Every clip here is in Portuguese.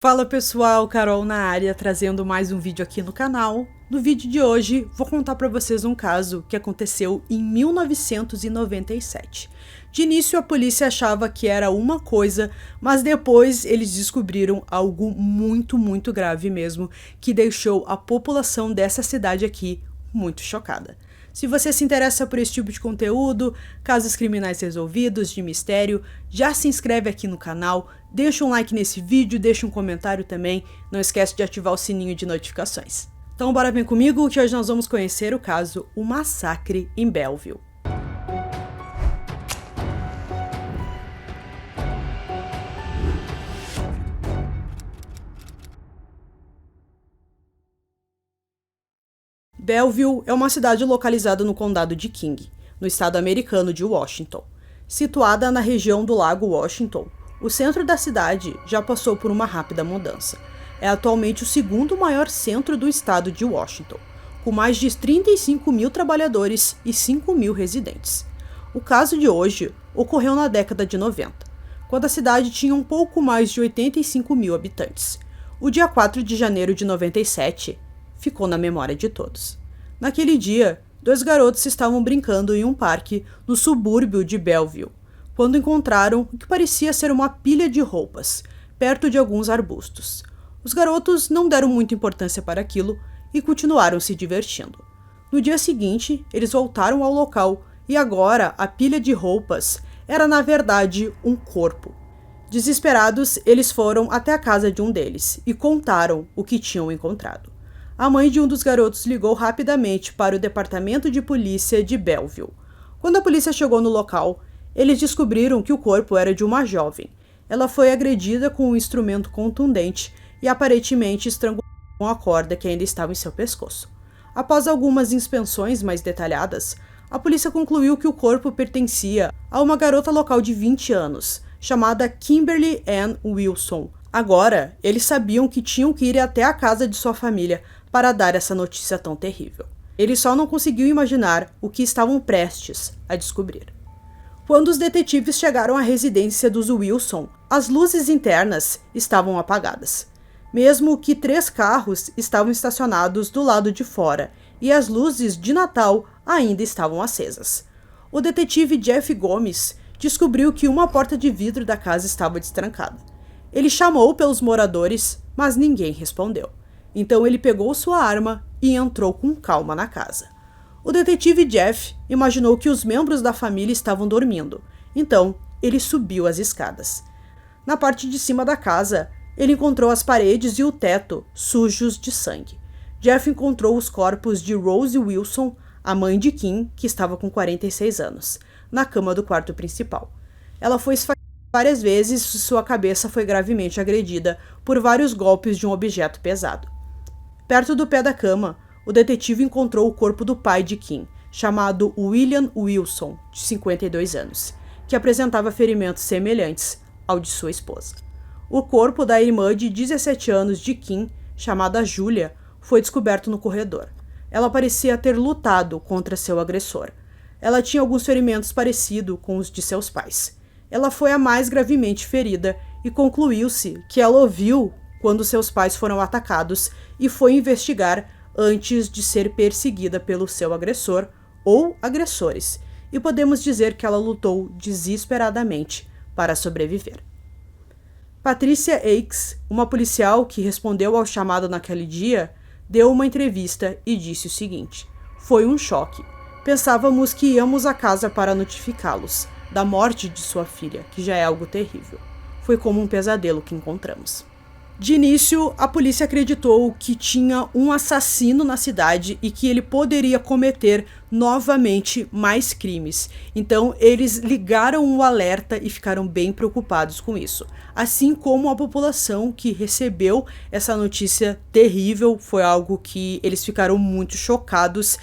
Fala pessoal, Carol na área, trazendo mais um vídeo aqui no canal. No vídeo de hoje, vou contar para vocês um caso que aconteceu em 1997. De início, a polícia achava que era uma coisa, mas depois eles descobriram algo muito grave mesmo, que deixou a população dessa cidade aqui muito chocada. Se você se interessa por esse tipo de conteúdo, casos criminais resolvidos, de mistério, já se inscreve aqui no canal, deixa um like nesse vídeo, deixa um comentário também, não esquece de ativar o sininho de notificações. Então bora vir comigo que hoje nós vamos conhecer o caso O Massacre em Belleville. Belleville é uma cidade localizada no condado de King, no estado americano de Washington. Situada na região do Lago Washington, o centro da cidade já passou por uma rápida mudança. É atualmente o segundo maior centro do estado de Washington, com mais de 35 mil trabalhadores e 5 mil residentes. O caso de hoje ocorreu na década de 90, quando a cidade tinha um pouco mais de 85 mil habitantes. O dia 4 de janeiro de 97 ficou na memória de todos. Naquele dia, dois garotos estavam brincando em um parque no subúrbio de Belleville, quando encontraram o que parecia ser uma pilha de roupas, perto de alguns arbustos. Os garotos não deram muita importância para aquilo e continuaram se divertindo. No dia seguinte, eles voltaram ao local e agora a pilha de roupas era na verdade um corpo. Desesperados, eles foram até a casa de um deles e contaram o que tinham encontrado. A mãe de um dos garotos ligou rapidamente para o departamento de polícia de Belleville. Quando a polícia chegou no local, eles descobriram que o corpo era de uma jovem. Ela foi agredida com um instrumento contundente e aparentemente estrangulada com a corda que ainda estava em seu pescoço. Após algumas inspeções mais detalhadas, a polícia concluiu que o corpo pertencia a uma garota local de 20 anos, chamada Kimberly Ann Wilson. Agora, eles sabiam que tinham que ir até a casa de sua família para dar essa notícia tão terrível. Eles só não conseguiam imaginar o que estavam prestes a descobrir. Quando os detetives chegaram à residência dos Wilson, as luzes internas estavam apagadas, mesmo que 3 carros estavam estacionados do lado de fora e as luzes de Natal ainda estavam acesas. O detetive Jeff Gomes descobriu que uma porta de vidro da casa estava destrancada. Ele chamou pelos moradores, mas ninguém respondeu. Então ele pegou sua arma e entrou com calma na casa. O detetive Jeff imaginou que os membros da família estavam dormindo, então ele subiu as escadas. Na parte de cima da casa, ele encontrou as paredes e o teto sujos de sangue. Jeff encontrou os corpos de Rose Wilson, a mãe de Kim, que estava com 46 anos, na cama do quarto principal. Ela foi esfaqueada várias vezes e sua cabeça foi gravemente agredida por vários golpes de um objeto pesado. Perto do pé da cama, o detetive encontrou o corpo do pai de Kim, chamado William Wilson, de 52 anos, que apresentava ferimentos semelhantes ao de sua esposa. O corpo da irmã de 17 anos de Kim, chamada Julia, foi descoberto no corredor. Ela parecia ter lutado contra seu agressor. Ela tinha alguns ferimentos parecidos com os de seus pais. Ela foi a mais gravemente ferida e concluiu-se que ela ouviu quando seus pais foram atacados e foi investigar antes de ser perseguida pelo seu agressor ou agressores, e podemos dizer que ela lutou desesperadamente para sobreviver. Patricia Aikes, uma policial que respondeu ao chamado naquele dia, deu uma entrevista e disse o seguinte: "Foi um choque. Pensávamos que íamos à casa para notificá-los da morte de sua filha, que já é algo terrível. Foi como um pesadelo que encontramos." De início, a polícia acreditou que tinha um assassino na cidade e que ele poderia cometer novamente mais crimes. Então, eles ligaram o alerta e ficaram bem preocupados com isso. Assim como a população que recebeu essa notícia terrível, foi algo que eles ficaram muito chocados.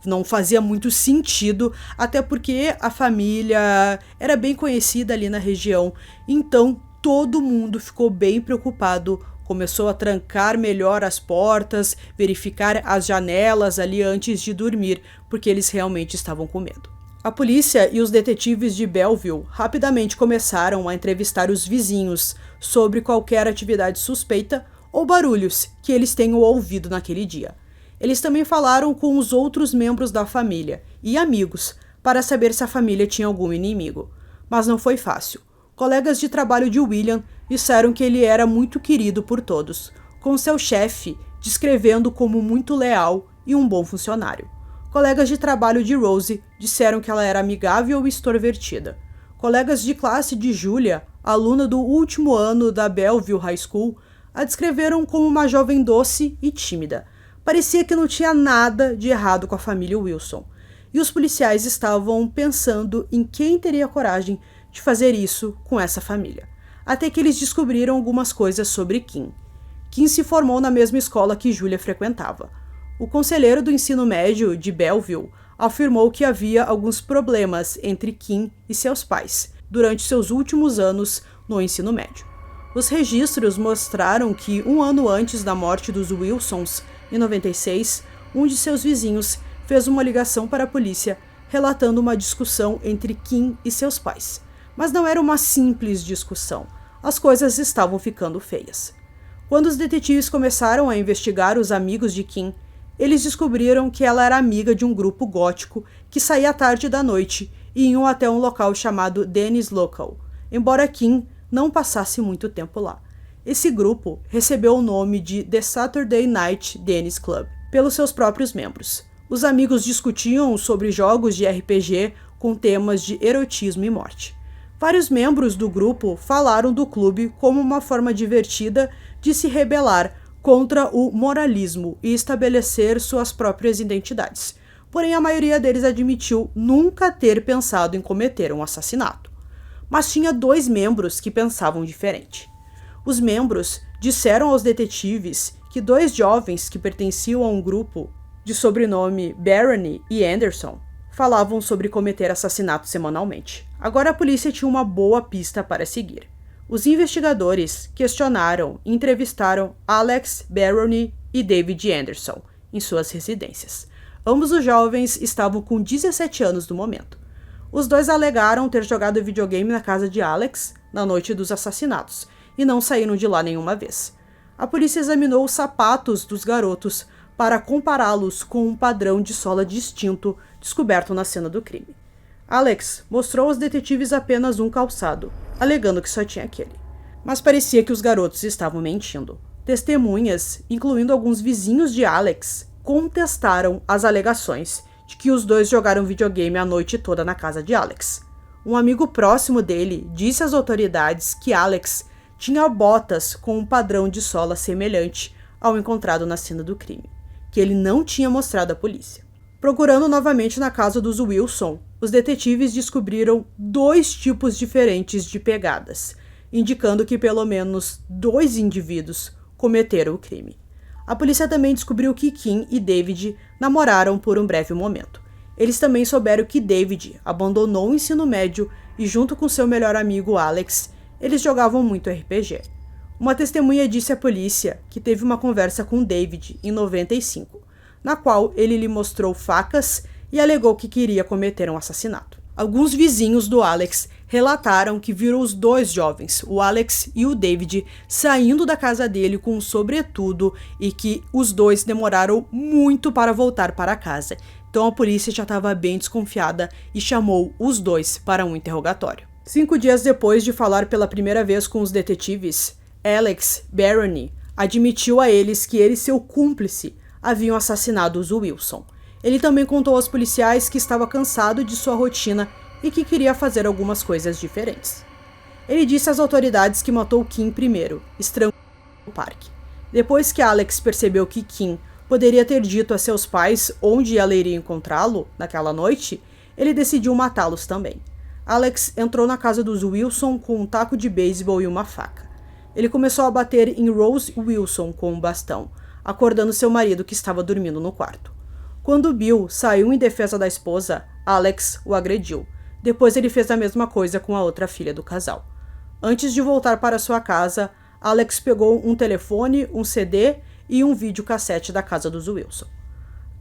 Não fazia muito sentido, até porque a família era bem conhecida ali na região. Então, todo mundo ficou bem preocupado, começou a trancar melhor as portas, verificar as janelas ali antes de dormir, porque eles realmente estavam com medo. A polícia e os detetives de Belleville rapidamente começaram a entrevistar os vizinhos sobre qualquer atividade suspeita ou barulhos que eles tenham ouvido naquele dia. Eles também falaram com os outros membros da família e amigos para saber se a família tinha algum inimigo. Mas não foi fácil. Colegas de trabalho de William disseram que ele era muito querido por todos, com seu chefe descrevendo como muito leal e um bom funcionário. Colegas de trabalho de Rose disseram que ela era amigável e extrovertida. Colegas de classe de Julia, aluna do último ano da Belleville High School, a descreveram como uma jovem doce e tímida. Parecia que não tinha nada de errado com a família Wilson. E os policiais estavam pensando em quem teria coragem de fazer isso com essa família. Até que eles descobriram algumas coisas sobre Kim. Kim se formou na mesma escola que Julia frequentava. O conselheiro do ensino médio de Belleville afirmou que havia alguns problemas entre Kim e seus pais durante seus últimos anos no ensino médio. Os registros mostraram que, um ano antes da morte dos Wilsons, em 96, um de seus vizinhos fez uma ligação para a polícia relatando uma discussão entre Kim e seus pais. Mas não era uma simples discussão. As coisas estavam ficando feias. Quando os detetives começaram a investigar os amigos de Kim, eles descobriram que ela era amiga de um grupo gótico que saía à tarde da noite e iam até um local chamado Dennis Local, embora Kim não passasse muito tempo lá. Esse grupo recebeu o nome de The Saturday Night Dennis Club, pelos seus próprios membros. Os amigos discutiam sobre jogos de RPG com temas de erotismo e morte. Vários membros do grupo falaram do clube como uma forma divertida de se rebelar contra o moralismo e estabelecer suas próprias identidades. Porém, a maioria deles admitiu nunca ter pensado em cometer um assassinato. Mas tinha 2 membros que pensavam diferente. Os membros disseram aos detetives que 2 jovens que pertenciam a um grupo de sobrenome Barony e Anderson falavam sobre cometer assassinatos semanalmente. Agora a polícia tinha uma boa pista para seguir. Os investigadores questionaram e entrevistaram Alex Barony e David Anderson em suas residências. Ambos os jovens estavam com 17 anos no momento. Os 2 alegaram ter jogado videogame na casa de Alex na noite dos assassinatos e não saíram de lá nenhuma vez. A polícia examinou os sapatos dos garotos para compará-los com um padrão de sola distinto descoberto na cena do crime. Alex mostrou aos detetives apenas um calçado, alegando que só tinha aquele. Mas parecia que os garotos estavam mentindo. Testemunhas, incluindo alguns vizinhos de Alex, contestaram as alegações de que os 2 jogaram videogame a noite toda na casa de Alex. Um amigo próximo dele disse às autoridades que Alex tinha botas com um padrão de sola semelhante ao encontrado na cena do crime, que ele não tinha mostrado à polícia. Procurando novamente na casa dos Wilson, os detetives descobriram 2 tipos diferentes de pegadas, indicando que pelo menos 2 indivíduos cometeram o crime. A polícia também descobriu que Kim e David namoraram por um breve momento. Eles também souberam que David abandonou o ensino médio e, junto com seu melhor amigo Alex, eles jogavam muito RPG. Uma testemunha disse à polícia que teve uma conversa com David em 95, na qual ele lhe mostrou facas e alegou que queria cometer um assassinato. Alguns vizinhos do Alex relataram que viram os 2 jovens, o Alex e o David, saindo da casa dele com um sobretudo e que os 2 demoraram muito para voltar para casa. Então a polícia já estava bem desconfiada e chamou os 2 para um interrogatório. 5 dias depois de falar pela primeira vez com os detetives, Alex Barony admitiu a eles que ele e seu cúmplice haviam assassinado os Wilson. Ele também contou aos policiais que estava cansado de sua rotina e que queria fazer algumas coisas diferentes. Ele disse às autoridades que matou Kim primeiro, estrangulando no parque. Depois que Alex percebeu que Kim poderia ter dito a seus pais onde ela iria encontrá-lo naquela noite, ele decidiu matá-los também. Alex entrou na casa dos Wilson com um taco de beisebol e uma faca. Ele começou a bater em Rose Wilson com um bastão, acordando seu marido que estava dormindo no quarto. Quando Bill saiu em defesa da esposa, Alex o agrediu. Depois ele fez a mesma coisa com a outra filha do casal. Antes de voltar para sua casa, Alex pegou um telefone, um CD e um videocassete da casa dos Wilson.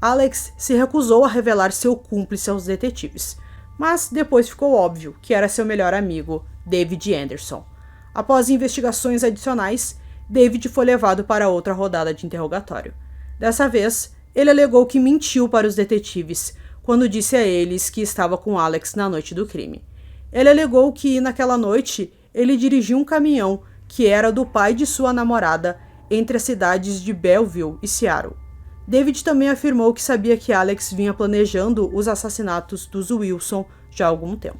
Alex se recusou a revelar seu cúmplice aos detetives, mas depois ficou óbvio que era seu melhor amigo, David Anderson. Após investigações adicionais, David foi levado para outra rodada de interrogatório. Dessa vez, ele alegou que mentiu para os detetives quando disse a eles que estava com Alex na noite do crime. Ele alegou que, naquela noite, ele dirigiu um caminhão que era do pai de sua namorada entre as cidades de Belleville e Seattle. David também afirmou que sabia que Alex vinha planejando os assassinatos dos Wilson já há algum tempo.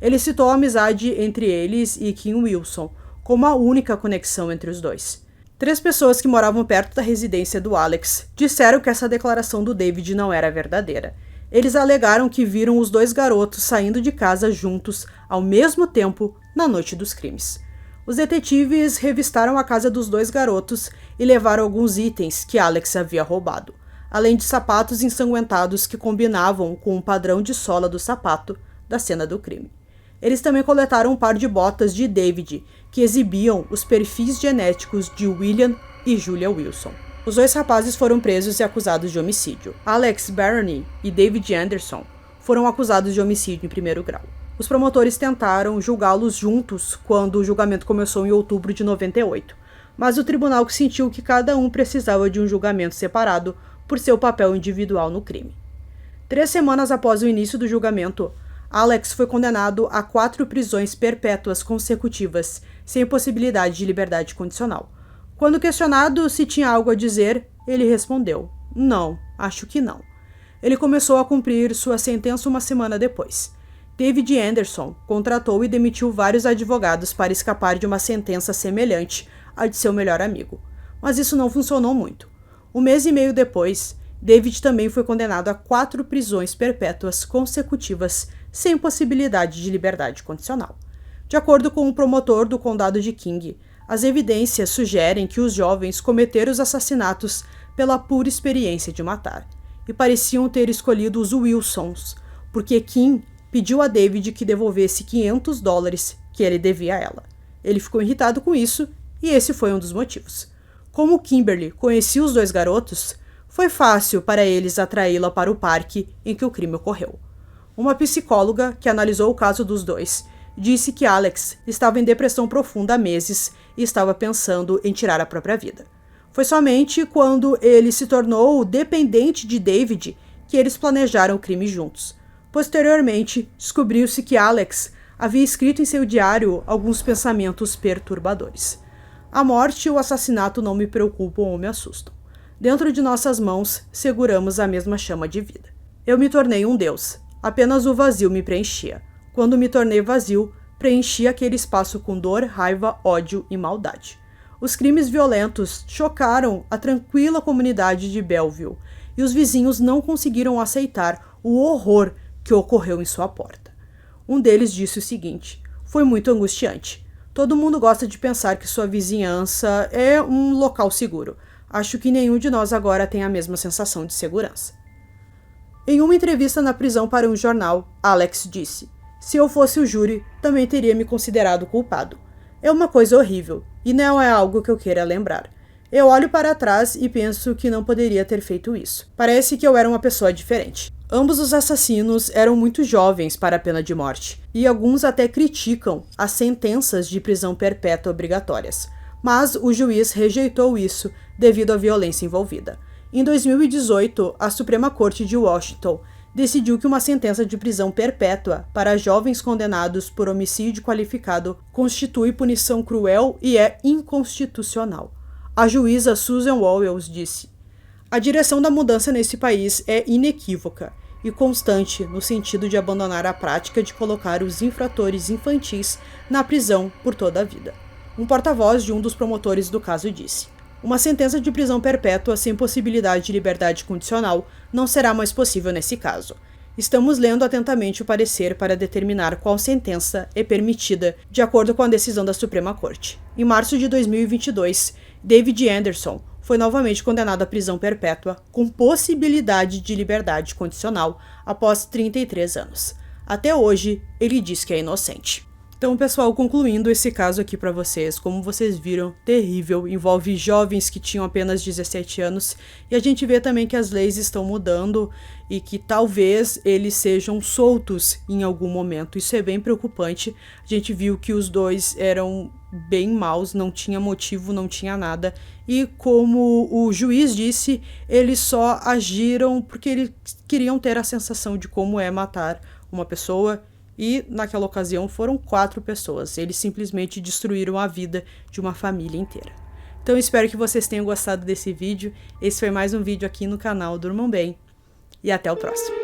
Ele citou a amizade entre eles e Kim Wilson como a única conexão entre os dois. 3 pessoas que moravam perto da residência do Alex disseram que essa declaração do David não era verdadeira. Eles alegaram que viram os 2 garotos saindo de casa juntos ao mesmo tempo na noite dos crimes. Os detetives revistaram a casa dos 2 garotos e levaram alguns itens que Alex havia roubado, além de sapatos ensanguentados que combinavam com o padrão de sola do sapato da cena do crime. Eles também coletaram um par de botas de David, que exibiam os perfis genéticos de William e Julia Wilson. Os 2 rapazes foram presos e acusados de homicídio. Alex Barony e David Anderson foram acusados de homicídio em 1º grau. Os promotores tentaram julgá-los juntos quando o julgamento começou em outubro de 98, mas o tribunal sentiu que cada um precisava de um julgamento separado por seu papel individual no crime. 3 semanas após o início do julgamento, Alex foi condenado a 4 prisões perpétuas consecutivas, sem possibilidade de liberdade condicional. Quando questionado se tinha algo a dizer, ele respondeu: "Não, acho que não." Ele começou a cumprir sua sentença uma semana depois. David Anderson contratou e demitiu vários advogados para escapar de uma sentença semelhante à de seu melhor amigo. Mas isso não funcionou muito. 1 mês e meio depois, David também foi condenado a 4 prisões perpétuas consecutivas, sem possibilidade de liberdade condicional. De acordo com o promotor do condado de King, as evidências sugerem que os jovens cometeram os assassinatos pela pura experiência de matar, e pareciam ter escolhido os Wilsons, porque Kim pediu a David que devolvesse $500 que ele devia a ela. Ele ficou irritado com isso, e esse foi um dos motivos. Como Kimberly conhecia os 2 garotos, foi fácil para eles atraí-la para o parque em que o crime ocorreu. Uma psicóloga que analisou o caso dos 2 disse que Alex estava em depressão profunda há meses e estava pensando em tirar a própria vida. Foi somente quando ele se tornou dependente de David que eles planejaram o crime juntos. Posteriormente, descobriu-se que Alex havia escrito em seu diário alguns pensamentos perturbadores. A morte e o assassinato não me preocupam ou me assustam. Dentro de nossas mãos, seguramos a mesma chama de vida. Eu me tornei um deus. Apenas o vazio me preenchia. Quando me tornei vazio, preenchi aquele espaço com dor, raiva, ódio e maldade. Os crimes violentos chocaram a tranquila comunidade de Belleville, e os vizinhos não conseguiram aceitar o horror que ocorreu em sua porta. Um deles disse o seguinte: "Foi muito angustiante. Todo mundo gosta de pensar que sua vizinhança é um local seguro. Acho que nenhum de nós agora tem a mesma sensação de segurança." Em uma entrevista na prisão para um jornal, Alex disse: "Se eu fosse o júri, também teria me considerado culpado. É uma coisa horrível, e não é algo que eu queira lembrar. Eu olho para trás e penso que não poderia ter feito isso. Parece que eu era uma pessoa diferente." Ambos os assassinos eram muito jovens para a pena de morte, e alguns até criticam as sentenças de prisão perpétua obrigatórias. Mas o juiz rejeitou isso devido à violência envolvida. Em 2018, a Suprema Corte de Washington decidiu que uma sentença de prisão perpétua para jovens condenados por homicídio qualificado constitui punição cruel e é inconstitucional. A juíza Susan Wowells disse: "A direção da mudança nesse país é inequívoca e constante no sentido de abandonar a prática de colocar os infratores infantis na prisão por toda a vida." Um porta-voz de um dos promotores do caso disse: "Uma sentença de prisão perpétua sem possibilidade de liberdade condicional não será mais possível nesse caso. Estamos lendo atentamente o parecer para determinar qual sentença é permitida de acordo com a decisão da Suprema Corte." Em março de 2022, David Anderson foi novamente condenado à prisão perpétua com possibilidade de liberdade condicional após 33 anos. Até hoje, ele diz que é inocente. Então, pessoal, concluindo esse caso aqui para vocês, como vocês viram, terrível, envolve jovens que tinham apenas 17 anos, e a gente vê também que as leis estão mudando e que talvez eles sejam soltos em algum momento. Isso é bem preocupante. A gente viu que os dois eram bem maus, não tinha motivo, não tinha nada, e como o juiz disse, eles só agiram porque eles queriam ter a sensação de como é matar uma pessoa. E naquela ocasião foram 4 pessoas. Eles simplesmente destruíram a vida de uma família inteira. Então espero que vocês tenham gostado desse vídeo. Esse foi mais um vídeo aqui no canal Durmam Bem. E até o próximo.